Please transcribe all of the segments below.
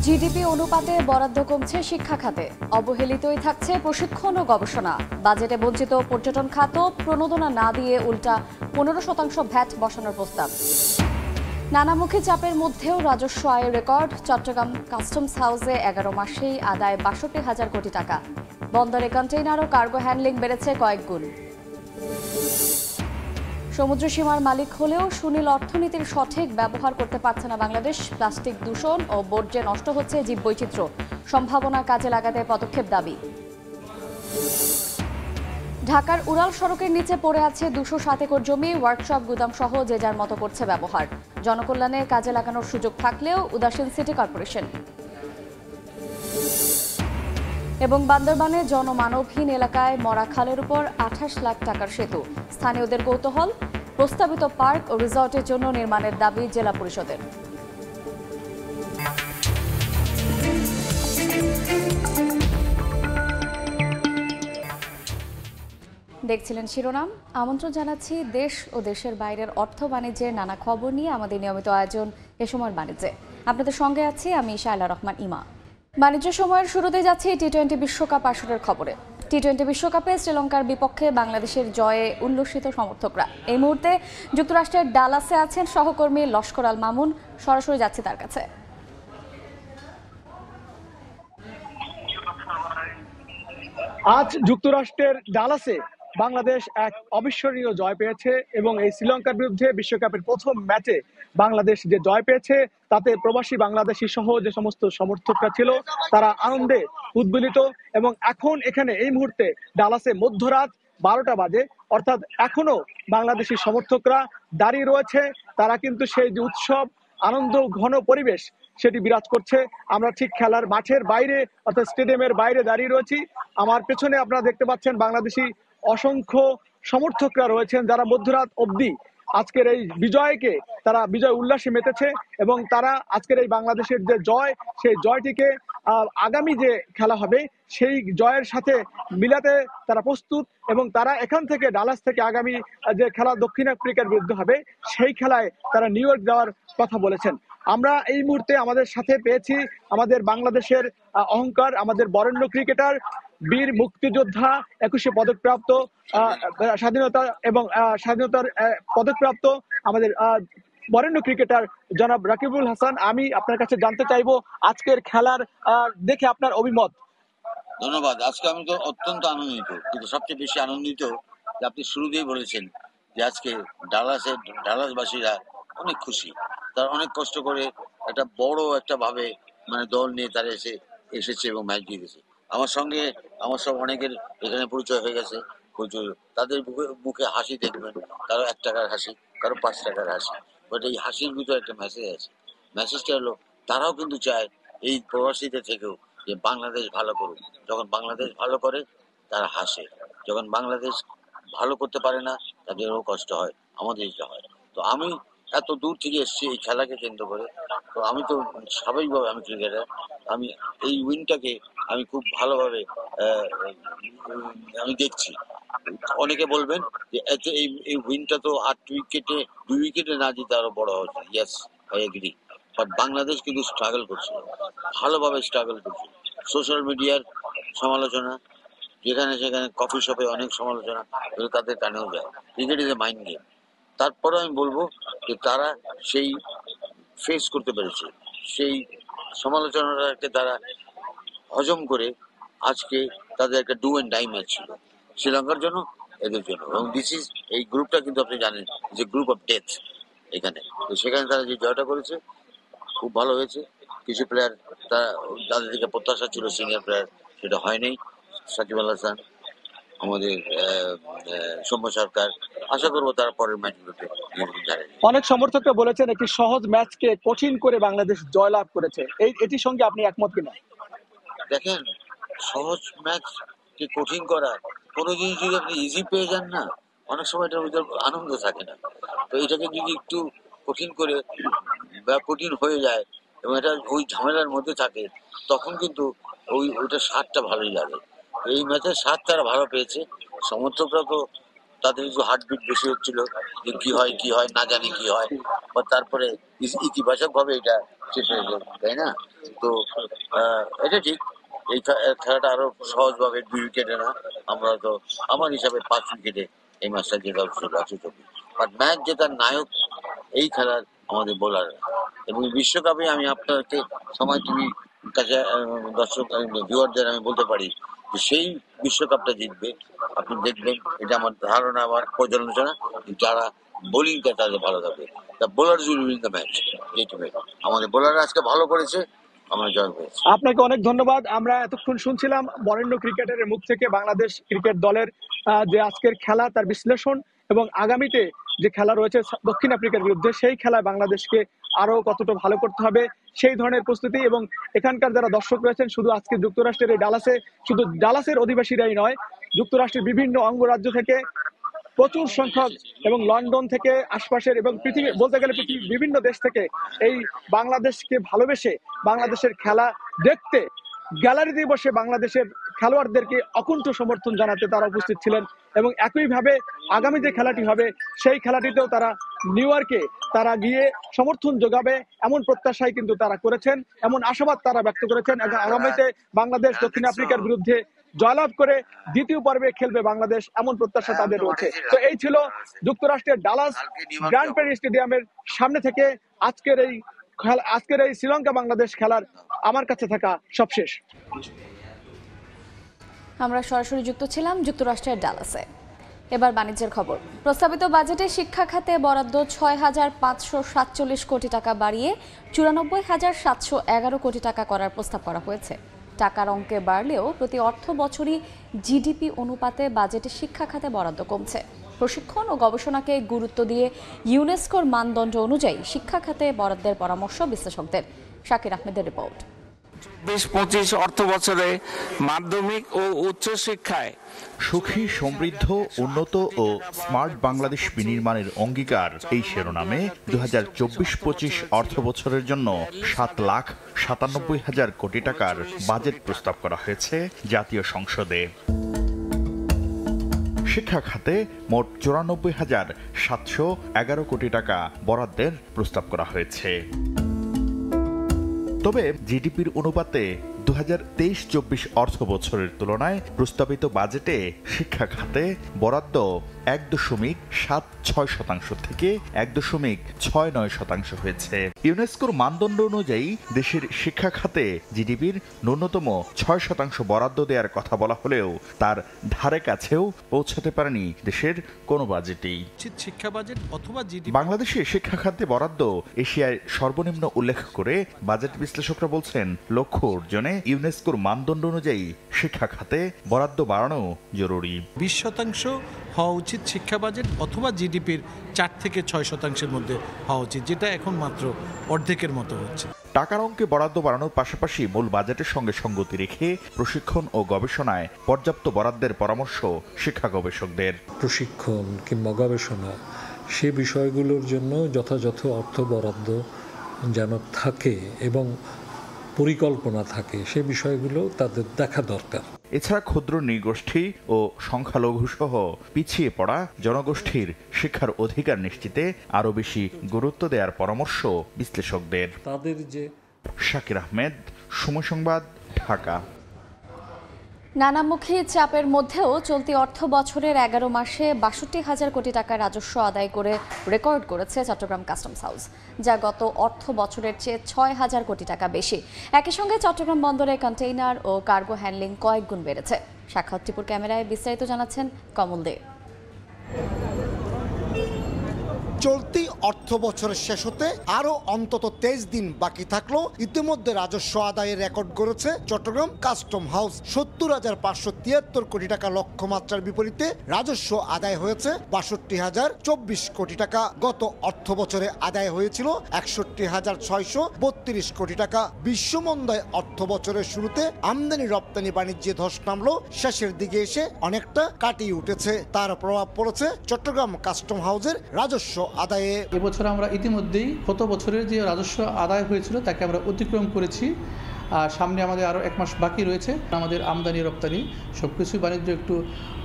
GDP অনুপাতে বরাদ্দ কমছে শিক্ষা খাতে, অবহেলিতই থাকছে প্রশিক্ষণ ও গবেষণা। বাজেটে বঞ্চিত পর্যটন খাত, প্রণোদনা না দিয়ে উল্টা 15% ভ্যাট বসানোর প্রস্তাব। নানামুখী চাপের মধ্যেও রাজস্ব আয়ের রেকর্ড। চট্টগ্রাম কাস্টমস হাউসে 11 মাসেই আদায় 62,000 কোটি টাকা। বন্দরে কন্টেইনার ও কার্গো হ্যান্ডলিং বেড়েছে কয়েক গুণ। সমুদ্র সীমার মালিক হলেও সুনীল অর্থনীতির সঠিক ব্যবহার করতে পারছে না বাংলাদেশ। প্লাস্টিক দূষণ ও বর্জ্যে নষ্ট হচ্ছে জীববৈচিত্র্য। সম্ভাবনা কাজে লাগাতে পদক্ষেপ দাবি। ঢাকার উড়াল সড়কের নিচে পড়ে আছে 207 একর জমি। ওয়ার্কশপ, গুদাম সহ যে যার মতো করছে ব্যবহার। জনকল্যাণে কাজে লাগানোর সুযোগ থাকলেও উদাসীন সিটি কর্পোরেশন। এবং বান্দরবানে জনমানবহীন এলাকায় মরা খালের উপর 28 লাখ টাকার সেতু। স্থানীয়দের কৌতূহল, প্রস্তাবিত পার্ক ও রিসর্টের জন্য নির্মাণের দাবি জেলা পরিষদের। দেখছিলেন শিরোনাম। আমন্ত্রণ জানাচ্ছি দেশ ও দেশের বাইরের অর্থ বাণিজ্যের নানা খবর নিয়ে আমাদের নিয়মিত আয়োজন এ সময়ের বাণিজ্যে। আপনাদের সঙ্গে আছি আমি শায়লা রহমান ইমা। বাণিজ্য সময়ের শুরুতে যাচ্ছি টি-20 বিশ্বকাপ আসরের খবরে। টি-20 বিশ্বকাপে শ্রীলঙ্কার বিপক্ষে বাংলাদেশের জয়ে উল্লসিত সমর্থকরা। এই মুহূর্তে যুক্তরাষ্ট্রের ডালাসে আছেন সহকর্মী লস্কর আল মামুন। সরাসরি যাচ্ছি তার কাছে। আজ যুক্তরাষ্ট্রের ডালাসে বাংলাদেশ এক অবিস্মরণীয় জয় পেয়েছে এবং এই শ্রীলঙ্কার বিরুদ্ধে বিশ্বকাপের প্রথম ম্যাচে বাংলাদেশ যে জয় পেয়েছে তাতে প্রবাসী বাংলাদেশি সহ যে সমস্ত সমর্থকরা ছিল তারা আনন্দে উদ্বেলিত। এবং এখন এখানে এই মুহূর্তে ডালাসে মধ্যরাত 12টা বাজে, অর্থাৎ এখনো বাংলাদেশি সমর্থকরা দাঁড়িয়ে রয়েছে। তারা কিন্তু সেই যে উৎসব, আনন্দ ঘন পরিবেশ সেটি বিরাজ করছে। আমরা ঠিক খেলার মাঠের বাইরে অর্থাৎ স্টেডিয়ামের বাইরে দাঁড়িয়ে রয়েছি। আমার পেছনে আপনারা দেখতে পাচ্ছেন বাংলাদেশি অসংখ্য সমর্থকরা রয়েছেন যারা মধ্যরাত অবধি আজকের এই বিজয়কে তারা বিজয় উল্লাসে মেতেছে এবং তারা আজকের এই বাংলাদেশের যে জয় সেই জয়টিকে আগামী যে খেলা হবে সেই জয়ের সাথে মিলাতে তারা প্রস্তুত এবং তারা এখান থেকে ডালাস থেকে আগামী যে খেলা দক্ষিণ আফ্রিকার বিরুদ্ধে হবে সেই খেলায় তারা নিউ ইয়র্ক যাওয়ার কথা বলেছেন। আমরা এই মুহূর্তে আমাদের সাথে পেয়েছি আমাদের বাংলাদেশের অহংকার, আমাদের বরেণ্য ক্রিকেটার, বীর মুক্তিযোদ্ধা, 21শে পদকপ্রাপ্ত, স্বাধীনতা এবং স্বাধীনতার পদকপ্রাপ্ত আমাদের বরেণ্য ক্রিকেটার জনাব রাকিবুল হাসান। আমি আপনার কাছে জানতে চাইবো আজকের খেলার দেখে আপনার অভিমত। ধন্যবাদ। আজকে আমি তো অত্যন্ত আনন্দিত, কিন্তু সবচেয়ে বেশি আনন্দিত যে আপনি শুরুতেই বলেছেন যে আজকে ডালাসবাসীরা অনেক খুশি। তারা অনেক কষ্ট করে একটা বড় একটা ভাবে দল নিয়ে তারা এসেছে এবং ম্যাচ জিতেছে। আমার সঙ্গে আমার সব অনেকের এখানে পরিচয় হয়ে গেছে। তাদের মুখে হাসি দেখবেন, কারো 1 টাকার হাসি, কারো 5 টাকার হাসি, বাট এই হাসির ভিতরে একটা মেসেজ আছে। মেসেজটা হলো তারাও কিন্তু চায় এই প্রবাসীদের থেকেও যে বাংলাদেশ ভালো করুক। যখন বাংলাদেশ ভালো করে তারা হাসে, যখন বাংলাদেশ ভালো করতে পারে না তাদেরও কষ্ট হয়, আমাদের যেটা হয়। তো আমি এত দূর থেকে এসেছি এই খেলাকে কেন্দ্র করে। তো আমি তো স্বাভাবিকভাবে আমি ক্রিকেটার, আমি এই উইনটাকে আমি খুব ভালোভাবে আমি দেখছি। অনেকে বলবেন যে এই উইনটা তো 2 উইকেটে না জিতে আরো বড় হচ্ছে। Yes, I agree. But Bangladesh কিন্তু স্ট্রাগল করছে, ভালোভাবে স্ট্রাগল করছে। সোশ্যাল মিডিয়ার সমালোচনা, যেখানে সেখানে কফি শপে অনেক সমালোচনা, এগুলো তাদের কানেও যায়। Cricket is a mind game. তারপরে আমি বলবো যে তারা সেই ফেস করতে পেরেছে, সেই সমালোচনাটাকে তারা হজম করে আজকে তাদের একটা ডু অ্যান্ড ডাই ম্যাচ ছিল শ্রীলঙ্কার জন্য, এদের জন্য। এবং এই গ্রুপটা কিন্তু আপনি জানেন যে গ্রুপ অফ ডেথ এখানে। তো সেখানে তারা যে জয়টা করেছে খুব ভালো হয়েছে। কিছু প্লেয়ার তাদের থেকে প্রত্যাশা ছিল সিনিয়র প্লেয়ার, সেটা হয়নি। সাকিব আল হাসান, আমাদের সৌম্য সরকার, আশা করবো তারা পরের ম্যাচগুলোতে জানেন। অনেক সমর্থকরা বলেছেন একটি সহজ ম্যাচকে কঠিন করে বাংলাদেশ জয়লাভ করেছে, এটির সঙ্গে আপনি একমত কিনা? দেখেন, সহজ ম্যাচকে কঠিন করা, কোনো জিনিস যদি আপনি ইজি পেয়ে যান না, অনেক সময় এটার ভিতরে আনন্দ থাকে না। তো এটাকে যদি একটু কঠিন করে বা কঠিন হয়ে যায় এবং এটা ওই ঝামেলার মধ্যে থাকে, তখন কিন্তু ওইটার স্বাদটা ভালোই লাগে। এই ম্যাচের স্বাদ তারা ভালো পেয়েছে। সমর্থকরা তো তাদের একটু হার্টবিট বেশি হচ্ছিল, যে কি হয় না জানি কি হয়, বা তারপরে ইতিবাচক ভাবে এটা শেষ হয়ে যায়, তাই না? তো এটা ঠিক, এই খেলাটা আরো সহজভাবে 2 উইকেটে না, আমরা তো আমার হিসাবে 5 উইকেটে এই ম্যাচটা জেতা উচিত 124। বাট ম্যাচ জেতার নায়ক এই খেলার আমাদের বোলাররা। এবং বিশ্বকাপে আমি আপনাকে সময় টিভি কাছে দর্শক ভিউয়ারদের আমি বলতে পারি যে সেই বিশ্বকাপটা জিতবে, আপনি দেখবেন, এটা আমার ধারণা, আমার পর্যালোচনা, যারা বোলিংটা তাদের ভালো থাকবে, the bowler will win the match. এই টিমে আমাদের বোলাররা আজকে ভালো করেছে, আমরা জয় পেয়েছি। আপনাকে অনেক ধন্যবাদ। আমরা এতক্ষণ শুনছিলাম বরেণ্য ক্রিকেটারের মুখ থেকে বাংলাদেশ ক্রিকেট দলের যে আজকের খেলা তার বিশ্লেষণ, এবং আগামীতে যে খেলা রয়েছে দক্ষিণ আফ্রিকার বিরুদ্ধে, সেই খেলায় বাংলাদেশকে আরো কতটা ভালো করতে হবে সেই ধরনের প্রস্তুতি। এবং এখানকার যারা দর্শক রয়েছেন, শুধু আজকে যুক্তরাষ্ট্রের এই ডালাসে, শুধু ডালাসের অধিবাসীরাই নয়, যুক্তরাষ্ট্রের বিভিন্ন অঙ্গরাজ্য থেকে প্রচুর সংখ্যক, এবং লন্ডন থেকে আশপাশের, এবং পৃথিবী বলতে গেলে পৃথিবীর বিভিন্ন দেশ থেকে এই বাংলাদেশকে ভালোবেসে বাংলাদেশের খেলা দেখতে গ্যালারিতে বসে বাংলাদেশের খেলোয়াড়দেরকে অকুণ্ঠ সমর্থন জানাতে তারা উপস্থিত ছিলেন। এবং একইভাবে আগামী যে খেলাটি হবে সেই খেলাটিতেও তারা নিউ ইয়র্কে তারা গিয়ে সমর্থন যোগাবে, এমন প্রত্যাশাই কিন্তু তারা করেছেন, এমন আশাবাদ তারা ব্যক্ত করেছেন। আগামীতে বাংলাদেশ দক্ষিণ আফ্রিকার বিরুদ্ধে জয়লাভ করে দ্বিতীয় পর্বে খেলবে বাংলাদেশ, এমন প্রত্যাশা তাদের রয়েছে। তো এই ছিল যুক্তরাষ্ট্রের ডালাস গ্র্যান্ড প্যারি স্টেডিয়ামের সামনে থেকে আজকের এই শ্রীলঙ্কা বাংলাদেশ খেলার আমার কাছে থাকা সবশেষ। আমরা সরাসরি যুক্ত ছিলাম যুক্তরাষ্ট্রের ডালাসে। এবার বাণিজ্যের খবর। প্রস্তাবিত বাজেটে শিক্ষা খাতে বরাদ্দ ৬,৫৪৭ কোটি টাকা বাড়িয়ে ৯৪,৭১১ কোটি টাকা করার প্রস্তাব করা হয়েছে। টাকার অঙ্কে বাড়লেও প্রতি অর্থ বছরই জিডিপি অনুপাতে বাজেটে শিক্ষা খাতে বরাদ্দ কমছে। প্রশিক্ষণ ও গবেষণাকে গুরুত্ব দিয়ে ইউনেস্কোর মানদণ্ড অনুযায়ী শিক্ষা খাতে বরাদ্দের পরামর্শ বিশ্লেষকদের। শাকির আহমেদের রিপোর্ট। ২০-২৫ অর্থ বছরে মাধ্যমিক ও উচ্চ শিক্ষায় সুখী, সমৃদ্ধ, উন্নত ও স্মার্ট বাংলাদেশ বিনির্মাণের অঙ্গীকার এই শিরোনামে ২০২৪-২৫ অর্থ বছরের জন্য ৭,৯৭,০০০ কোটি টাকার বাজেট প্রস্তাব করা হয়েছে জাতীয় সংসদে। শিক্ষা খাতে মোট ৯৪,৭১১ কোটি টাকা বরাদ্দের প্রস্তাব করা হয়েছে। তবে জিডিপির অনুপাতে ২০২৩-২৪ অর্থ বছরের তুলনায় প্রস্তাবিত বাজেটে শিক্ষা খাতে বরাদ্দ ১.৭৬% থেকে ১.৬৯% হয়েছে। ইউনেস্কোর মানদণ্ড অনুযায়ী দেশের শিক্ষা খাতে জিডিপির ন্যূনতম ৬% বরাদ্দ দেওয়ার কথা বলা হলেও তার ধারে কাছেও পৌঁছাতে পারেনি দেশের কোনো বাজেটেই। শিক্ষা বাজেট অথবা বাংলাদেশে শিক্ষা খাতে বরাদ্দ এশিয়ায় সর্বনিম্ন উল্লেখ করে বাজেট বিশ্লেষকরা বলছেন, লক্ষ্য অর্জনে ইউনেস্কোর মানদণ্ড অনুযায়ী শিক্ষা খাতে বরাদ্দ বাড়ানো জরুরি। ২০% হওয়া উচিত শিক্ষা বাজেট, অথবা জিডিপির ৪ থেকে ৬% মধ্যে হওয়া উচিত, যেটা এখন মাত্র অর্ধেকের মতো হচ্ছে। টাকার অঙ্কে বরাদ্দ বাড়ানোর পাশাপাশি মূল বাজেটের সঙ্গে সঙ্গতি রেখে প্রশিক্ষণ ও গবেষণায় পর্যাপ্ত বরাদ্দের পরামর্শ শিক্ষা গবেষকদের। প্রশিক্ষণ কিংবা গবেষণা সে বিষয়গুলোর জন্য যথাযথ অর্থ বরাদ্দ যেন থাকে এবং পরিকল্পনা থাকে, সে বিষয়গুলো তাদের দেখা দরকার। এছাড়া ক্ষুদ্র নৃগোষ্ঠী ও সংখ্যালঘু সহ পিছিয়ে পড়া জনগোষ্ঠীর শিক্ষার অধিকার নিশ্চিতে আরও বেশি গুরুত্ব দেওয়ার পরামর্শ বিশ্লেষকদের। তাদের যে শাকির আহমেদ, সময় সংবাদ, ঢাকা। নানামুখী চাপের মধ্যেও চলতি অর্থ বছরের ১১ মাসে ৬২,০০০ কোটি টাকা রাজস্ব আদায় করে রেকর্ড করেছে চট্টগ্রাম কাস্টমস হাউস, যা গত অর্থ বছরের চেয়ে ৬,০০০ কোটি টাকা বেশি। একই সঙ্গে চট্টগ্রাম বন্দরে কন্টেইনার ও কার্গো হ্যান্ডলিং কয়েক গুণ বেড়েছে। সাক্ষাৎ টিপুর ক্যামেরায় বিস্তারিত জানাচ্ছেন কমল দে। চলতি অর্থ বছরের শেষ হতে আরো অন্তত 23 দিন বাকি থাকলেও ইতিমধ্যে রাজস্ব আদায়ের রেকর্ড করেছে চট্টগ্রাম কাস্টম হাউস। ৭০,৫৭৩ কোটি টাকা লক্ষ্যমাত্রার বিপরীতে রাজস্ব আদায় হয়েছে ৬২,০২৪ কোটি টাকা। গত অর্থ বছরে আদায় হয়েছিল ৬১,৬৩২ কোটি টাকা। বিশ্বমন্দায় অর্থ বছরের শুরুতে আমদানি রপ্তানি বাণিজ্যে ধস নামলো, শেষের দিকে এসে অনেকটা কাটিয়ে উঠেছে। তার প্রভাব পড়েছে চট্টগ্রাম কাস্টম হাউসের রাজস্ব আদায়ে। এবছর আমরা ইতিমধ্যেই গত বছরের যে রাজস্ব আদায় হয়েছিল তাকে আমরা অতিক্রম করেছি। আর সামনে আমাদের আরও 1 মাস বাকি রয়েছে। আমাদের আমদানি রপ্তানি সব কিছুই বাণিজ্য একটু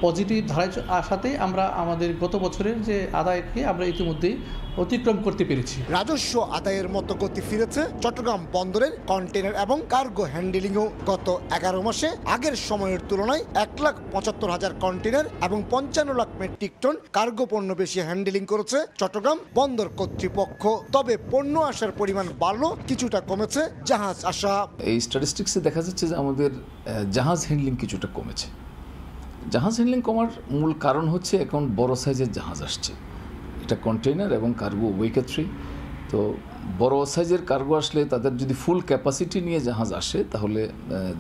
পজিটিভ ধারায় আসাতেই আমরা আমাদের গত বছরের যে আদায়কে আমরা ইতিমধ্যেই অতিক্রম করতে পেরেছি। রাজস্ব আদায়ের মতো গতি ফিরেছে চট্টগ্রাম বন্দরের কন্টেইনার এবং কার্গো হ্যান্ডেলিংও। গত 11 মাসে আগের সময়ের তুলনায় 1,75,000 কন্টেইনার এবং 55 লাখ মেট্রিক টন কার্গো পণ্য বেশি হ্যান্ডেলিং করেছে চট্টগ্রাম বন্দর কর্তৃপক্ষ। তবে পণ্য আসার পরিমাণ বাড়লো, কিছুটা কমেছে জাহাজ আসা। এই স্ট্যাটিস্টিক্সে দেখা যাচ্ছে যে আমাদের জাহাজ হ্যান্ডলিং কিছুটা কমেছে। জাহাজ হ্যান্ডলিং কমার মূল কারণ হচ্ছে এখন বড় সাইজের জাহাজ আসছে, এটা কন্টেইনার এবং কার্গো উভয় ক্ষেত্রেই। তো বড় সাইজের কার্গো আসলে তাদের যদি ফুল ক্যাপাসিটি নিয়ে জাহাজ আসে তাহলে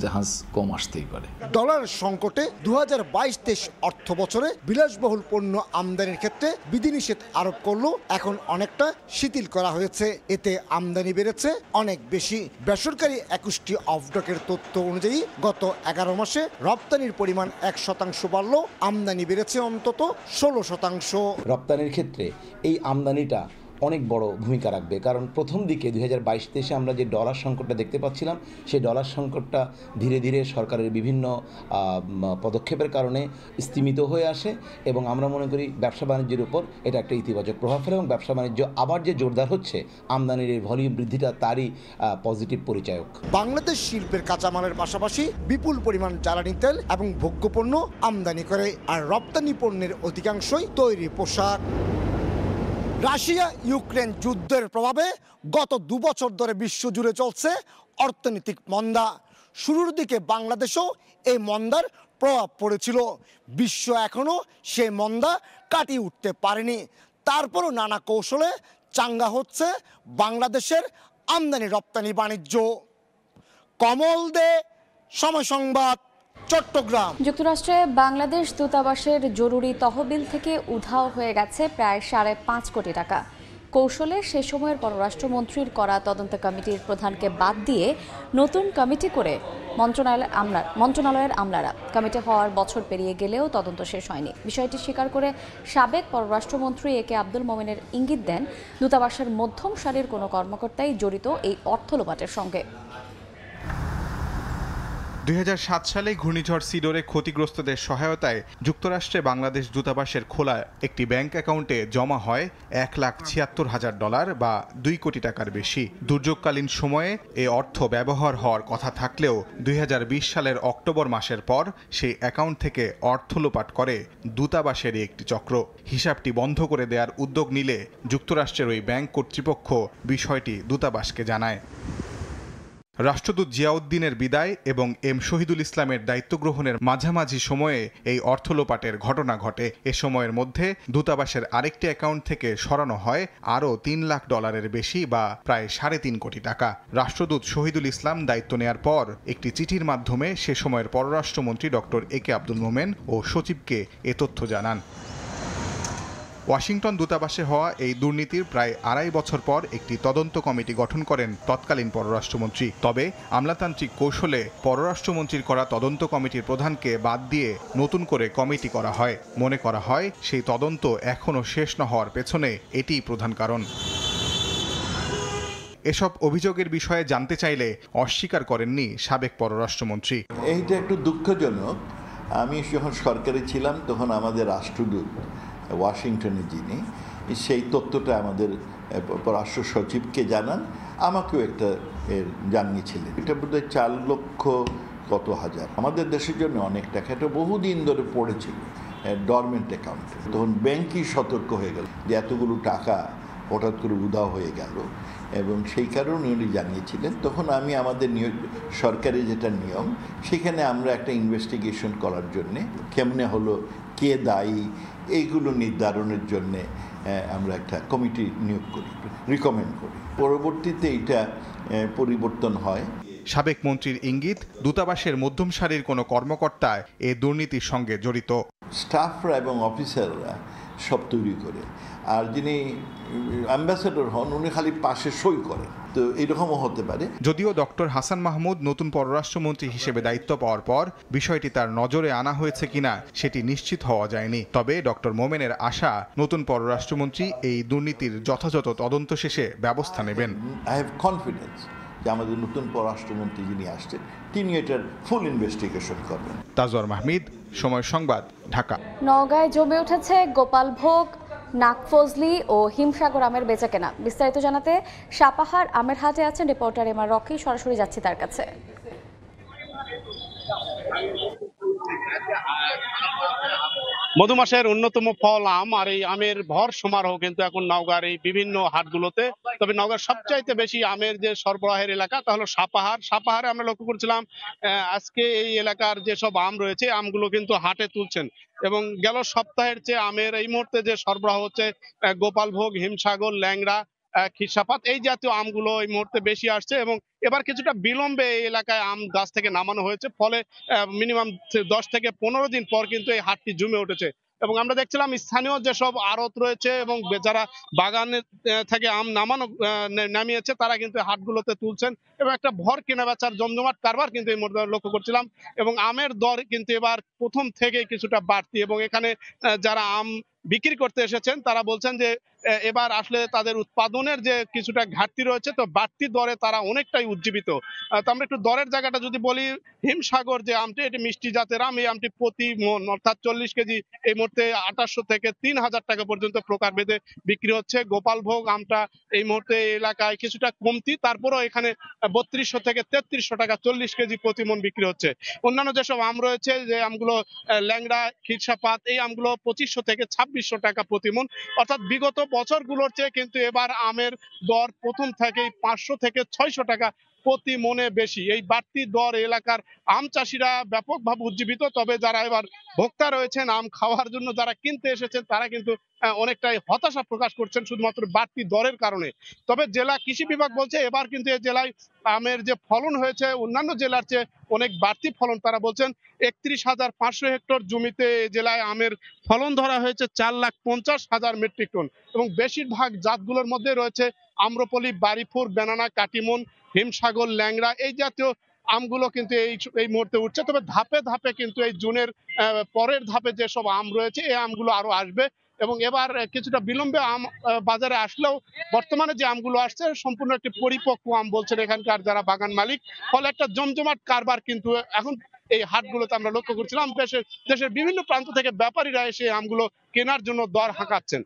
জাহাজ কম আসতেই পারে। ডলার সংকটে 2022-23 অর্থ বছরে বিলাসবহুল পণ্য আমদানির ক্ষেত্রে বিধিনিষেধ আরোপ করলেও এখন অনেকটা শিথিল করা হয়েছে। এতে আমদানি বেড়েছে অনেক বেশি। বেসরকারি 21টি অফডকের তথ্য অনুযায়ী গত 11 মাসে রপ্তানির পরিমাণ 1% বাড়লেও আমদানি বেড়েছে অন্তত 16%। রপ্তানির ক্ষেত্রে এই আমদানিটা অনেক বড় ভূমিকা রাখবে, কারণ প্রথম দিকে 2022-23 আমরা যে ডলার সংকটটা দেখতে পাচ্ছিলাম, সেই ডলার সংকটটা ধীরে ধীরে সরকারের বিভিন্ন পদক্ষেপের কারণে স্তীমিত হয়ে আসে এবং আমরা মনে করি ব্যবসা বাণিজ্যের উপর এটা একটা ইতিবাচক প্রভাব ফেলে এবং ব্যবসা বাণিজ্য আবার যে জোরদার হচ্ছে, আমদানির এই ভলিউম বৃদ্ধিটা তারই পজিটিভ পরিচায়ক। বাংলাদেশ শিল্পের কাঁচামালের পাশাপাশি বিপুল পরিমাণ জ্বালানি তেল এবং ভোগ্যপণ্য আমদানি করে, আর রপ্তানি পণ্যের অধিকাংশই তৈরি পোশাক। রাশিয়া ইউক্রেন যুদ্ধের প্রভাবে গত 2 বছর ধরে বিশ্বজুড়ে চলছে অর্থনৈতিক মন্দা। শুরুর দিকে বাংলাদেশেও এই মন্দার প্রভাব পড়েছিল। বিশ্ব এখনও সেই মন্দা কাটিয়ে উঠতে পারেনি। তারপরও নানা কৌশলে চাঙ্গা হচ্ছে বাংলাদেশের আমদানি রপ্তানি বাণিজ্য। কমল দে, সময় সংবাদ, চট্টগ্রাম। যুক্তরাষ্ট্রে বাংলাদেশ দূতাবাসের জরুরি তহবিল থেকে উধাও হয়ে গেছে প্রায় 5.5 কোটি টাকা। কৌশলে সে সময়ের পররাষ্ট্রমন্ত্রীর করা তদন্ত কমিটির প্রধানকে বাদ দিয়ে নতুন কমিটি করে মন্ত্রণালয়ের আমলারা। কমিটি হওয়ার বছর পেরিয়ে গেলেও তদন্ত শেষ হয়নি। বিষয়টি স্বীকার করে সাবেক পররাষ্ট্রমন্ত্রী একে আব্দুল মোমেনের ইঙ্গিত দেন দূতাবাসের মধ্যম সারির কোনো কর্মকর্তাই জড়িত এই অর্থ লোপাটের সঙ্গে। 2007 সালে ঘূর্ণিঝড় সিডোরে ক্ষতিগ্রস্তদের সহায়তায় যুক্তরাষ্ট্রে বাংলাদেশ দূতাবাসের খোলা একটি ব্যাংক অ্যাকাউন্টে জমা হয় $1,76,000 বা 2 কোটি টাকার বেশি। দুর্যোগকালীন সময়ে এ অর্থ ব্যবহার হওয়ার কথা থাকলেও 2020 সালের অক্টোবর মাসের পর সেই অ্যাকাউন্ট থেকে অর্থ লোপাট করে দূতাবাসেরই একটি চক্র। হিসাবটি বন্ধ করে দেওয়ার উদ্যোগ নিলে যুক্তরাষ্ট্রের ওই ব্যাংক কর্তৃপক্ষ বিষয়টি দূতাবাসকে জানায়। রাষ্ট্রদূত জিয়াউদ্দিনের বিদায় এবং এম শহীদুল ইসলামের দায়িত্ব গ্রহণের মাঝামাঝি সময়ে এই অর্থ লোপাটের ঘটনা ঘটে। এ সময়ের মধ্যে দূতাবাসের আরেকটি অ্যাকাউন্ট থেকে সরানো হয় আরও $3 লাখ বেশি বা প্রায় 3.5 কোটি টাকা। রাষ্ট্রদূত শহীদুল ইসলাম দায়িত্ব নেয়ার পর একটি চিঠির মাধ্যমে সে সময়ের পররাষ্ট্রমন্ত্রী ডক্টর একে আব্দুল মোমেন ও সচিবকে এ তথ্য জানান। ওয়াশিংটন দূতাবাসে হওয়া এই দুর্নীতির প্রায় 2.5 বছর পর একটি তদন্ত কমিটি গঠন করেন তৎকালীন পররাষ্ট্রমন্ত্রী। তবে আমলাতান্ত্রিক কৌশলে পররাষ্ট্রমন্ত্রীর করা তদন্ত কমিটির প্রধানকে বাদ দিয়ে নতুন করে কমিটি করা হয়। মনে করা হয় সেই তদন্ত এখনও শেষ না হওয়ার পেছনে এটিই প্রধান কারণ। এসব অভিযোগের বিষয়ে জানতে চাইলে অস্বীকার করেননি সাবেক পররাষ্ট্রমন্ত্রী। এইটা একটু দুঃখজনক। আমি যখন সরকারে ছিলাম তখন আমাদের রাষ্ট্রদূত ওয়াশিংটনে যিনি, সেই তথ্যটা আমাদের পররাষ্ট্র সচিবকে জানান, আমাকেও একটা জানিয়েছিলেন। এটা বোধহয় 4 লক্ষ কত হাজার, আমাদের দেশের জন্য অনেক টাকা। এটা বহুদিন ধরে পড়েছিল ডরমেন্ট অ্যাকাউন্টে। তখন ব্যাংকই সতর্ক হয়ে গেল যে এতগুলো টাকা হঠাৎ করে উধাও হয়ে গেল, এবং সেই কারণে উনি জানিয়েছিলেন। তখন আমি আমাদের সরকারি যেটা নিয়ম, সেখানে আমরা একটা ইনভেস্টিগেশন করার জন্যে, কেমনে হলো, কে দায়ী, এইগুলো নির্ধারণের জন্যে আমরা একটা কমিটি নিয়োগ করি, রিকমেন্ড করি। পরবর্তীতে এটা পরিবর্তন হয়। সাবেক মন্ত্রীর ইঙ্গিত, দূতাবাসের মধ্যম সারির কোনো কর্মকর্তা এ দুর্নীতির সঙ্গে জড়িত। স্টাফরা এবং অফিসাররা সব তৈরি করে, আর যিনি অ্যাম্বাসেডর হন উনি খালি পাশে সই করেন। তো এরকমও হতে পারে। যদিও ডক্টর হাসান মাহমুদ নতুন পররাষ্ট্রমন্ত্রী হিসেবে দায়িত্ব পাওয়ার পর বিষয়টি তার নজরে আনা হয়েছে কিনা সেটি নিশ্চিত হওয়া যায়নি। তবে ডক্টর মোমেনের আশা, নতুন পররাষ্ট্রমন্ত্রী এই দুর্নীতির যথাযথ তদন্ত শেষে ব্যবস্থা নেবেন। আই হ্যাভ কনফিডেন্স যে আমাদের নতুন পররাষ্ট্রমন্ত্রী যিনি আসছেন তিনি এটার ফুল ইনভেস্টিগেশন করবেন। তাজওয়ার মাহমিদ, সময় সংবাদ, ঢাকা। নওগাঁয় জমে উঠেছে গোপালভোগ, নাকফজলি ও হিমসাগর আমের বেচাকেনা। বিস্তারিত জানাতে সাপাহার আমের হাটে আছেন রিপোর্টার এমআর রকি। সরাসরি যাচ্ছি তার কাছে। মধুমাসের অন্যতম ফল আম, আর এই আমের ভর সমারোহ কিন্তু এখন নওগাঁর এই বিভিন্ন হাটগুলোতে। তবে নওগাঁর সবচাইতে বেশি আমের যে সরবরাহের এলাকা তা হলো সাপাহারে আমরা লক্ষ্য করছিলাম আজকে এই এলাকার যেসব আম রয়েছে আমগুলো কিন্তু হাটে তুলছেন, এবং গেল সপ্তাহের চেয়ে আমের এই মুহূর্তে যে সরবরাহ হচ্ছে গোপালভোগ, হিমসাগর, ল্যাংড়া, খিরসাপাত এই জাতীয় আমগুলো এই মুহূর্তে বেশি আসছে, এবং এবার কিছুটা বিলম্বে এই এলাকায় আম গাছ থেকে নামানো হয়েছে, ফলে মিনিমাম 10 থেকে 15 দিন পর কিন্তু এই হাটটি জমে উঠেছে। এবং আমরা দেখছিলাম স্থানীয় যেসব আড়ত রয়েছে এবং যারা বাগানে থেকে আম নামিয়েছে তারা কিন্তু হাটগুলোতে তুলছেন, এবং একটা ভর কেনা বেচার জমজমাট কারবার কিন্তু এই মুহূর্তে লক্ষ্য করছিলাম। এবং আমের দর কিন্তু এবার প্রথম থেকে কিছুটা বাড়তি, এবং এখানে যারা আম বিক্রি করতে এসেছেন তারা বলছেন যে এবার আসলে তাদের উৎপাদনের যে কিছুটা ঘাটতি রয়েছে, তো বাড়তি দরে তারা অনেকটাই উজ্জীবিত। তো আমরা একটু দরের জায়গাটা যদি বলি, হিমসাগর যে আমটি, এটি মিষ্টি জাতের আম, এই আমটি প্রতি মন অর্থাৎ 40 কেজি এই মুহূর্তে 2800 থেকে 3000 টাকা পর্যন্ত প্রকারভেদে বিক্রি হচ্ছে। গোপালভোগ আমটা এই মুহূর্তে এলাকায় কিছুটা কমতি, তারপরেও এখানে 3200 থেকে 3300 টাকা 40 কেজি প্রতি মন বিক্রি হচ্ছে। অন্যান্য যেসব আম রয়েছে, যে আমগুলো ল্যাংড়া, খিরসাপাত, এই আমগুলো 2500 থেকে 2600 টাকা প্রতি মন, অর্থাৎ বিগত বছরগুলোর চেয়ে কিন্তু এবার আমের দর প্রথম থেকেই 500 থেকে 600 টাকা প্রতি মনে বেশি। এই বাড়তি দর এলাকার আম চাষিরা ব্যাপকভাবে উজ্জীবিত। তবে যারা এবার ভোক্তা রয়েছেন, আম খাওয়ার জন্য যারা কিনতে এসেছেন, তারা কিন্তু অনেকটাই হতাশা প্রকাশ করছেন শুধুমাত্র বাড়তি দরের কারণে। তবে জেলা কৃষি বিভাগ বলছে এবার কিন্তু এই জেলায় আমের যে ফলন হয়েছে অন্যান্য জেলার চেয়ে অনেক বাড়তি ফলন। তারা বলছেন 31,500 হেক্টর জমিতে জেলায় আমের ফলন ধরা হয়েছে 4,50,000 মেট্রিক টন, এবং বেশিরভাগ জাতগুলোর মধ্যে রয়েছে আম্রপলি, বাড়িফুর, বেনানা, কাটিমন, হিমসাগর, ল্যাংড়া এই জাতীয় আমগুলো কিন্তু এই মুহূর্তে উঠছে। তবে ধাপে ধাপে কিন্তু এই জুনের পরের ধাপে যেসব আম রয়েছে এই আমগুলো আরো আসবে, এবং এবার কিছুটা বিলম্বে আম বাজারে আসলেও বর্তমানে যে আমগুলো আসছে সম্পূর্ণ একটি পরিপক্ক আম বলছেন এখানকার যারা বাগান মালিক। ফলে একটা জমজমাট কারবার কিন্তু এখন এই হাটগুলোতে আমরা লক্ষ্য করছিলাম। দেশের বিভিন্ন প্রান্ত থেকে ব্যাপারীরা এসে আমগুলো কেনার জন্য দর হাঁকাচ্ছেন।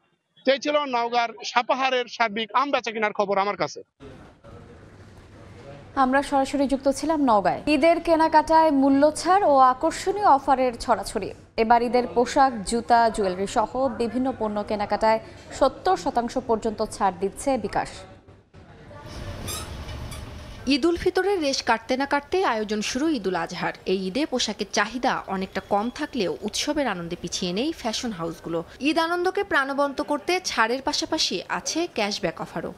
এই ছিল নওগাঁর সাপাহারের সার্বিক আম বেচা কেনার খবর আমার কাছে। আমরা সরাসরি যুক্ত ছিলাম নওগাঁয়। ঈদের কেনাকাটায় মূল্য ছাড় ও আকর্ষণীয় অফারের ছড়াছড়ি। এবার ঈদের পোশাক, জুতা, জুয়েলারি সহ বিভিন্ন পণ্য কেনাকাটায় 70% পর্যন্ত ছাড় দিচ্ছে বিকাশ। ঈদ উল ফিতরের রেশ কাটতে না কাটতে আয়োজন শুরু ঈদ উল আজহার। এই ঈদে পোশাকের চাহিদা অনেকটা কম থাকলেও উৎসবের আনন্দে পিছিয়ে নেই ফ্যাশন হাউসগুলো। ঈদ আনন্দকে প্রাণবন্ত করতে ছাড়ের পাশাপাশি আছে ক্যাশব্যাক অফারও।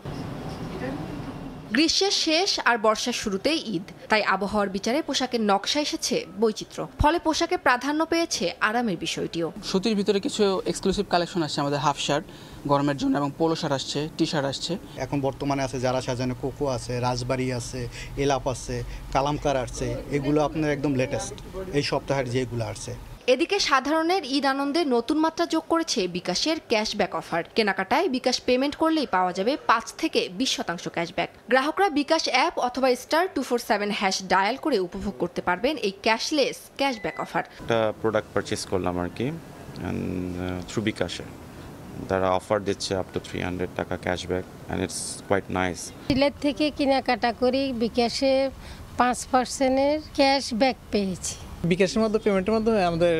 গ্রীষ্মের শেষ আর বর্ষার শুরুতেই ঈদ, তাই আবহাওয়ার বিচারে পোশাকের নকশা এসেছে বৈচিত্র্য। ফলে পোশাকে প্রাধান্য পেয়েছে আরামের বিষয়টিও। সুতির ভিতরে কিছু এক্সক্লুসিভ কালেকশন আসছে, আমাদের হাফ শার্ট গরমের জন্য এবং পোলো শার্ট আসছে, টি শার্ট আসছে। এখন বর্তমানে আছে যারা সাজানো, কোকো আছে, রাজবাড়ি আছে, এলাপ আছে, কালামকার আছে, এগুলো আপনার একদম লেটেস্ট এই সপ্তাহের যেগুলো আসছে। এদিকে সাধারণের ঈদ আনন্দে নতুন মাত্রা যোগ করেছে বিকাশের ক্যাশব্যাক অফার। কেনাকাটায় বিকাশ পেমেন্ট করলেই পাওয়া যাবে 5 থেকে 20% ক্যাশব্যাক। গ্রাহকরা বিকাশ অ্যাপ অথবা *247# ডায়াল করে উপভোগ করতে পারবেন এই ক্যাশলেস ক্যাশব্যাক অফার। একটা প্রোডাক্ট পারচেজ করলাম আর কি থ্রু বিকাশে, তারা অফার দিচ্ছে আপ টু 300 টাকা cashback and it's quite nice. Dealer থেকে কেনাকাটা করি, বিকাশে 5% ক্যাশব্যাক পেয়েছি। বিকাশের মধ্যে পেমেন্টের মাধ্যমে আমাদের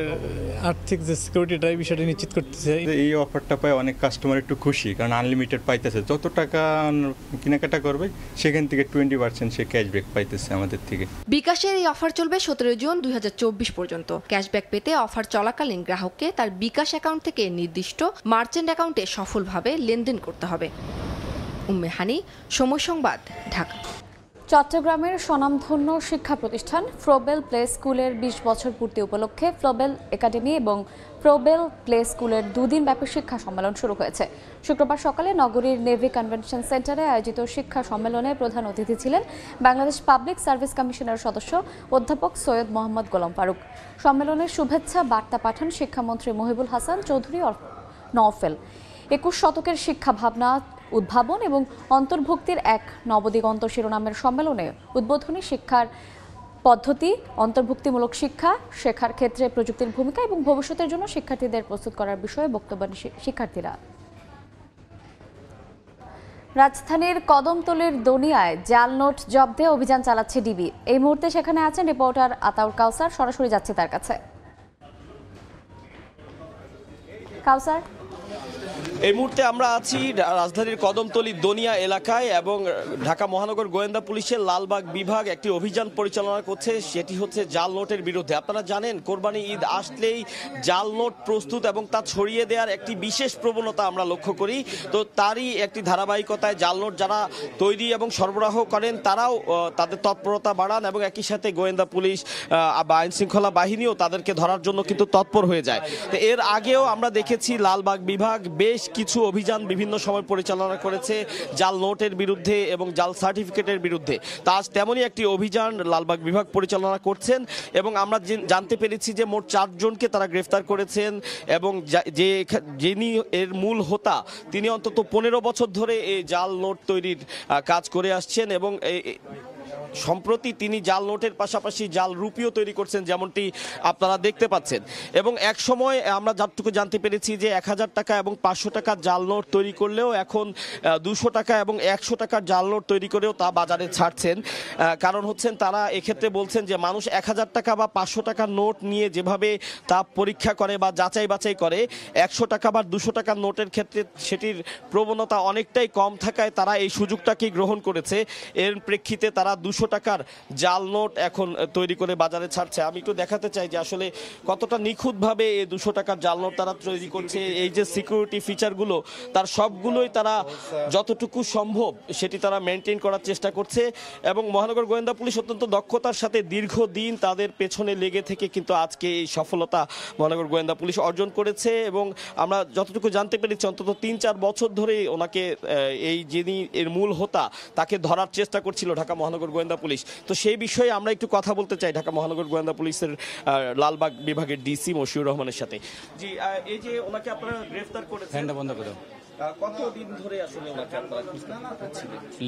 আর্থিক যে সিকিউরিটিটা এই বিষয়টা নিশ্চিত করতেছে। এই অফারটা পায় অনেক কাস্টমার একটু খুশি, কারণ আনলিমিটেড পাইতেছে, যত টাকা কেনাকাটা করবে সেখান থেকে 20% সে ক্যাশব্যাক পাইতেছে আমাদের থেকে। বিকাশের এই অফার চলবে 17 জুন 2024 পর্যন্ত। ক্যাশব্যাক পেতে অফার চলাকালীন গ্রাহককে তার বিকাশ অ্যাকাউন্ট থেকে নির্দিষ্ট মার্চেন্ট অ্যাকাউন্টে সফলভাবে লেনদেন করতে হবে। উম্মে হানি, সময় সংবাদ, ঢাকা। চট্টগ্রামের স্বনামধন্য শিক্ষা প্রতিষ্ঠান ফ্লোবেল প্লে স্কুলের 20 বছর পূর্তি উপলক্ষে ফ্লোবেল একাডেমি এবং ফ্লোবেল প্লে স্কুলের 2 দিনব্যাপী শিক্ষা সম্মেলন শুরু হয়েছে। শুক্রবার সকালে নগরীর নেভি কনভেনশন সেন্টারে আয়োজিত শিক্ষা সম্মেলনে প্রধান অতিথি ছিলেন বাংলাদেশ পাবলিক সার্ভিস কমিশনের সদস্য অধ্যাপক সৈয়দ মোহাম্মদ গোলাম ফারুক। সম্মেলনের শুভেচ্ছা বার্তা পাঠান শিক্ষামন্ত্রী মহিবুল হাসান চৌধুরী নওফেল। 21 শতকের শিক্ষা ভাবনা উদ্ভাবন এবং অন্তর্ভুক্তির এক নবদিগন্ত শিরোনামের সম্মেলনে উদ্বোধনী শিক্ষার পদ্ধতি, অন্তর্ভুক্তিমূলক শিক্ষা, শেখার ক্ষেত্রে প্রযুক্তির ভূমিকা এবং ভবিষ্যতের জন্য শিক্ষার্থীদের প্রস্তুত করার বিষয়ে বক্তব্য দেন শিক্ষার্থীরা। রাজধানীর কদমতলীর দনিয়ায় জাল নোট জব্দে অভিযান চালাচ্ছে ডিবি। এই মুহূর্তে সেখানে আছেন রিপোর্টার আতাউর কাউসার, সরাসরি যাচ্ছে তার কাছে। কাউসার, এই মুহূর্তে আমরা আছি রাজধানীর কদমতলী দনিয়া এলাকায় এবং ঢাকা মহানগর গোয়েন্দা পুলিশের লালবাগ বিভাগ একটি অভিযান পরিচালনা করছে, সেটি হচ্ছে জাল নোটের বিরুদ্ধে। আপনারা জানেন কোরবানি ঈদ আসলেই জাল নোট প্রস্তুত এবং তা ছড়িয়ে দেওয়ার একটি বিশেষ প্রবণতা আমরা লক্ষ্য করি। তো তারই একটি ধারাবাহিকতায় জাল নোট যারা তৈরি এবং সরবরাহ করেন তারাও তাদের তৎপরতা বাড়ান এবং একই সাথে গোয়েন্দা পুলিশ বা আইন শৃঙ্খলা বাহিনীও তাদেরকে ধরার জন্য কিন্তু তৎপর হয়ে যায়। তো এর আগেও আমরা দেখেছি লালবাগ বিভাগ বেশ কিছু অভিযান বিভিন্ন সময় পরিচালনা করেছে জাল নোটের বিরুদ্ধে এবং জাল সার্টিফিকেটের বিরুদ্ধে। তা আজ তেমনই একটি অভিযান লালবাগ বিভাগ পরিচালনা করছেন এবং আমরা জানতে পেরেছি যে মোট 4 জনকে তারা গ্রেফতার করেছেন এবং যিনি এর মূল হোতা তিনি অন্তত 15 বছর ধরে এই জাল নোট তৈরির কাজ করে আসছেন এবং সম্প্রতি তিনি জাল নোটের পাশাপাশি জাল রুপিও তৈরি করছেন, যেমনটি আপনারা দেখতে পাচ্ছেন। এবং এক সময় আমরা যতটুকু জানতে পেরেছি যে 1000 টাকা এবং 500 টাকার জাল নোট তৈরি করলেও এখন 200 টাকা এবং 100 টাকার জাল নোট তৈরি করেও তা বাজারে ছাড়ছেন। কারণ হচ্ছেন তারা এক্ষেত্রে বলছেন যে মানুষ 1000 টাকা বা 500 টাকার নোট নিয়ে যেভাবে তা পরীক্ষা করে বা যাচাই বাছাই করে, 100 টাকা বা 200 টাকার নোটের ক্ষেত্রে সেটির প্রবণতা অনেকটাই কম থাকায় তারা এই সুযোগটাকেই গ্রহণ করেছে। এর প্রেক্ষিতে তারা 200 টাকার জাল নোট এখন তৈরি করে বাজারে ছাড়ছে। আমি একটু দেখাতে চাই যে আসলে কতটা নিখুঁতভাবে এই 200 টাকার জাল নোট তারা তৈরি করছে। এই যে সিকিউরিটি ফিচারগুলো তার সবগুলোই তারা যতটুকু সম্ভব সেটি তারা মেনটেন করার চেষ্টা করছে এবং মহানগর গোয়েন্দা পুলিশ অত্যন্ত দক্ষতার সাথে দীর্ঘদিন তাদের পেছনে লেগে থেকে কিন্তু আজকে এই সফলতা মহানগর গোয়েন্দা পুলিশ অর্জন করেছে এবং আমরা যতটুকু জানতে পেরেছি অন্তত 3-4 বছর ধরে ওনাকে এই যিনি এর মূল হোতা তাকে ধরার চেষ্টা করছিল ঢাকা মহানগর গোয়েন্দা পুলিশ। তো সেই বিষয়ে আমরা একটু কথা বলতে চাই ঢাকা মহানগর গোয়েন্দা পুলিশের লালবাগ বিভাগের ডিসি মশিউর রহমানের সাথে। জি, এই যে ওনাকে আপনারা গ্রেফতার করেছেন, ফ্যানটা বন্ধ করো। কতদিন ধরে আসলে ওনাকে আপনারা খুঁজছেন?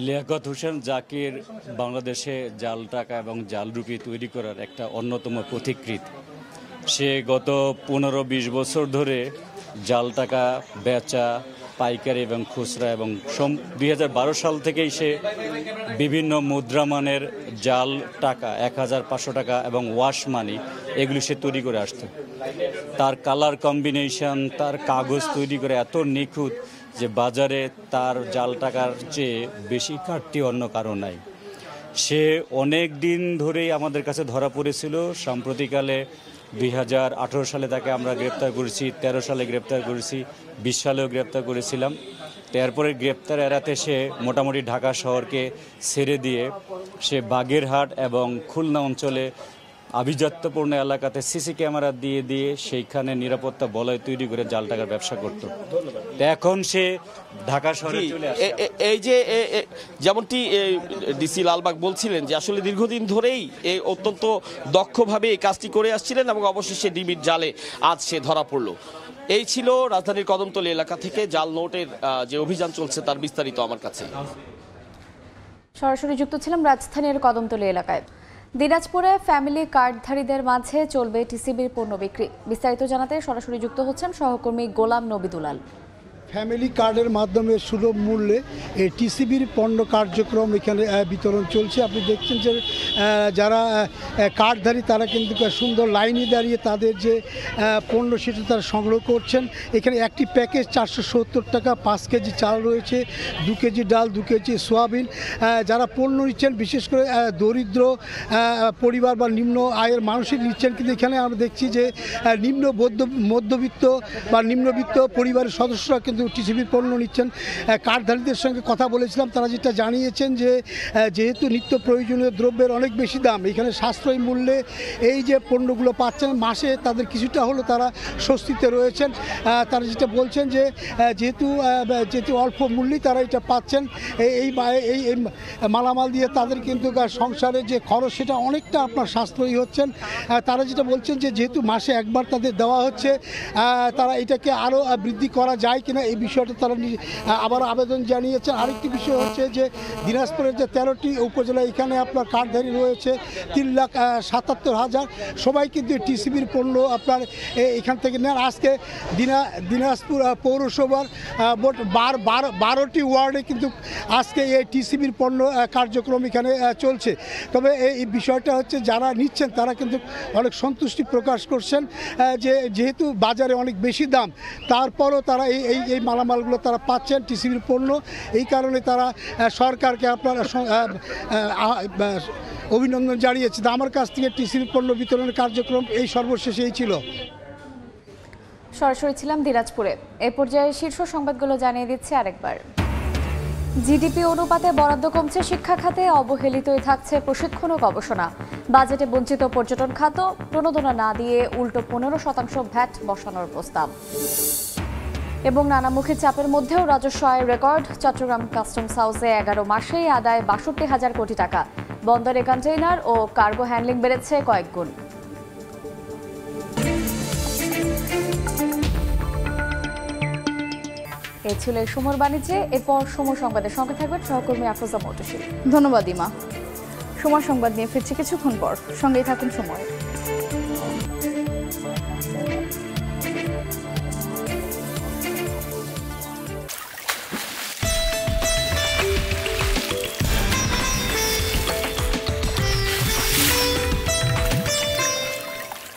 লিয়াকত হোসেন জাকির বাংলাদেশে জাল টাকা এবং জাল রুপি তৈরি করার একটা অন্যতম পথিকৃৎ। সে গত 15-20 বছর ধরে জাল টাকা বেচা, পাইকারি এবং খুচরা এবং 2012 সাল থেকেই সে বিভিন্ন মুদ্রামানের জাল টাকা 1000-500 টাকা এবং ওয়াশ মানি এগুলি সে তৈরি করে আসত। তার কালার কম্বিনেশন, তার কাগজ তৈরি করে এত নিখুঁত যে বাজারে তার জাল টাকার চেয়ে বেশি কাটতি অন্য কারো নাই। সে অনেক দিন ধরেই আমাদের কাছে ধরা পড়েছিল। সাম্প্রতিককালে 2018 সালে তাকে আমরা গ্রেপ্তার করেছি, 13 সালে গ্রেপ্তার করেছি, 20 সালেও গ্রেপ্তার করেছিলাম। তারপরে গ্রেপ্তার এড়াতে সে মোটামুটি ঢাকা শহরকে ছেড়ে দিয়ে সে বাগেরহাট এবং খুলনা অঞ্চলে আভিজাত্যপূর্ণ এলাকাতে সিসি ক্যামেরা দিয়ে সেইখানে নিরাপত্তা বলয় তৈরি করে জাল টাকার ব্যবসা করত। এখন সে ঢাকা শহরে চলে আসে। এই যে যেমনটি ডিসি লালবাগ বলছিলেন যে আসলে দীর্ঘদিন ধরেই এই অত্যন্ত দক্ষভাবে এই কাজটি করে আসছিলেন এবং অবশেষে ডিবির জালে আজ সে ধরা পড়ল। এই ছিল রাজধানীর কদমতলী এলাকা থেকে জাল নোটের যে অভিযান চলছে তার বিস্তারিত আমার কাছে। সরাসরি যুক্ত ছিলাম রাজধানীর কদমতলী এলাকায়। দিনাজপুরে ফ্যামিলি কার্ডধারীদের মাঝে চলবে টিসিবির পণ্য বিক্রি। বিস্তারিত জানাতে সরাসরি যুক্ত হচ্ছেন সহকর্মী গোলাম নবী দুলাল। ফ্যামিলি কার্ডের মাধ্যমে সুলভ মূল্যে এই টিসিবির পণ্য কার্যক্রম এখানে বিতরণ চলছে। আপনি দেখছেন যে যারা কার্ডধারী তারা কিন্তু সুন্দর লাইনে দাঁড়িয়ে তাদের যে পণ্য সেটা তারা সংগ্রহ করছেন। এখানে একটি প্যাকেজ 470 টাকা, 5 কেজি চাল রয়েছে, 2 কেজি ডাল, 2 কেজি সোয়াবিন। যারা পণ্য নিচ্ছেন বিশেষ করে দরিদ্র পরিবার বা নিম্ন আয়ের মানুষই নিচ্ছেন, কিন্তু এখানে আমরা দেখছি যে নিম্ন মধ্যবিত্ত বা নিম্নবিত্ত পরিবারের সদস্যরা কিন্তু টিসিবির পণ্য নিচ্ছেন। কার্ডধারীদের সঙ্গে কথা বলেছিলাম, তারা যেটা জানিয়েছেন যে যেহেতু নিত্য প্রয়োজনীয় দ্রব্যের অনেক বেশি দাম, এখানে সাশ্রয়ী মূল্যে এই যে পণ্যগুলো পাচ্ছেন মাসে তাদের কিছুটা হলো তারা স্বস্তিতে রয়েছেন। তারা যেটা বলছেন যে যেহেতু অল্প মূল্যেই তারা এটা পাচ্ছেন, এই মালামাল দিয়ে তাদের কিন্তু সংসারের যে খরচ সেটা অনেকটা আপনার সাশ্রয়ী হচ্ছেন। তারা যেটা বলছেন যে যেহেতু মাসে একবার তাদের দেওয়া হচ্ছে, তারা এটাকে আরও বৃদ্ধি করা যায় কিনা এই বিষয়টা তারা আবার আবেদন জানিয়েছেন। আরেকটি বিষয় হচ্ছে যে দিনাজপুরের যে 13টি উপজেলা এখানে আপনার কার্ডধারী রয়েছে 3,77,000 সবাই কিন্তু টিসিবির পণ্য আপনার এখান থেকে নেন। আজকে দিনাজপুর পৌরসভার মোট 12টি ওয়ার্ডে কিন্তু আজকে এই টিসিবির পণ্য কার্যক্রম এখানে চলছে। তবে এই বিষয়টা হচ্ছে যারা নিচ্ছেন তারা কিন্তু অনেক সন্তুষ্টি প্রকাশ করছেন যে যেহেতু বাজারে অনেক বেশি দাম তারপরও তারা এই মালামালগুলো তারা পাচ্ছেন টিসিবির পণ্য। এই কারণে তারা সরকারকে আপনার অভিনন্দন জানিয়েছে। আমার কাছ থেকে টিসিবির পণ্য বিতরণের কার্যক্রম এই সর্বশেষেই ছিল। সরাসরি ছিলাম দিনাজপুরে। এই পর্যায়ে শীর্ষ সংবাদগুলো জানিয়ে দিচ্ছে আরেকবার। জিডিপি অনুপাতে বরাদ্দ কমছে শিক্ষা খাতে, অবহেলিতই থাকছে প্রশিক্ষণ ও গবেষণা। বাজেটে বঞ্চিত পর্যটন খাত, প্রণোদনা না দিয়ে উল্টো 15% ভ্যাট বসানোর প্রস্তাব। এবং নানামুখী চাপের মধ্যেও রাজস্ব আয়ের রেকর্ড। চট্টগ্রাম কাস্টমস হাউসে 11 মাসেই আদায় 62,000 কোটি টাকা। বন্দরে কন্টেইনার ও কার্গো হ্যান্ডলিং বেড়েছে কয়েক গুণ। এই ছিল এই সময়ের বাণিজ্যে। এরপর সময় সংবাদের সঙ্গে থাকবেন সহকর্মী আফরোজা মৌটুসী। ধন্যবাদ ইমা। সময় সংবাদ নিয়ে ফিরছি কিছুক্ষণ পর, সঙ্গেই থাকুন সময়।